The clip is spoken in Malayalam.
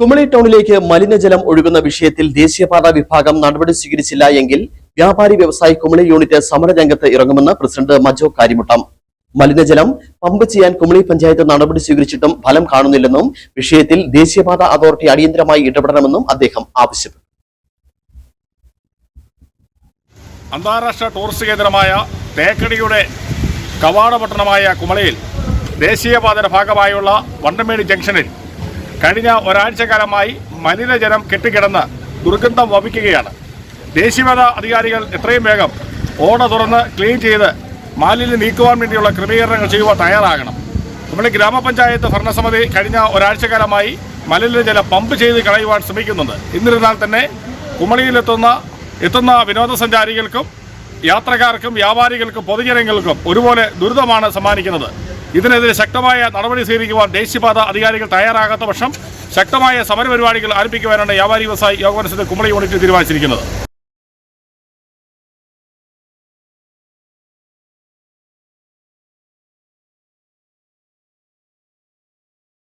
കുമളി ടൗണിലേക്ക് മലിനജലം ഒഴുകുന്ന വിഷയത്തിൽ ദേശീയപാത വിഭാഗം നടപടി സ്വീകരിച്ചില്ല എങ്കിൽ വ്യാപാരി വ്യവസായി കുമളി യൂണിറ്റ് സമരരംഗത്ത് ഇറങ്ങുമെന്ന് പ്രസിഡന്റ് മജോ കാരിമുട്ടം. മലിനജലം പമ്പ് ചെയ്യാൻ കുമളി പഞ്ചായത്ത് നടപടി സ്വീകരിച്ചിട്ടും ഫലം കാണുന്നില്ലെന്നും വിഷയത്തിൽ ദേശീയപാത അതോറിറ്റി അടിയന്തരമായി ഇടപെടണമെന്നും അദ്ദേഹം ആവശ്യപ്പെട്ടു. അന്താരാഷ്ട്ര ടൂറിസ്റ്റ് കേന്ദ്രമായ തേക്കടിയുടെ കവാടപട്ടണമായ കുമളിയിൽ ദേശീയപാതയുടെ ഭാഗമായുള്ള വണ്ടമേട് ജംഗ്ഷനിൽ കഴിഞ്ഞ ഒരാഴ്ചക്കാലമായി മലിനജലം കെട്ടിക്കിടന്ന് ദുർഗന്ധം വമിക്കുകയാണ്. ദേശീയപാത അധികാരികൾ എത്രയും വേഗം ഓട തുറന്ന് ക്ലീൻ ചെയ്ത് മാലിന്യം നീക്കുവാൻ വേണ്ടിയുള്ള ക്രമീകരണങ്ങൾ ചെയ്യുവാൻ തയ്യാറാകണം. കുമളി ഗ്രാമപഞ്ചായത്ത് ഭരണസമിതി കഴിഞ്ഞ ഒരാഴ്ചക്കാലമായി മലിനജലം പമ്പ് ചെയ്ത് കളയുവാൻ ശ്രമിക്കുന്നുണ്ട്. എന്നിരുന്നാൽ തന്നെ കുമളിയിലെത്തുന്ന വിനോദസഞ്ചാരികൾക്കും യാത്രക്കാർക്കും വ്യാപാരികൾക്കും പൊതുജനങ്ങൾക്കും ഒരുപോലെ ദുരിതമാണ് സമ്മാനിക്കുന്നത്. ഇതിനെതിരെ ശക്തമായ നടപടി സ്വീകരിക്കുവാൻ ദേശീയപാത അധികാരികൾ തയ്യാറാകാത്ത പക്ഷം ശക്തമായ സമരപരിപാടികൾ ആരംഭിക്കുവാനാണ് വ്യാപാരി വ്യവസായി യോഗ മനസ്സിൽ കുമളി യൂണിറ്റ് തീരുമാനിച്ചിരിക്കുന്നത്.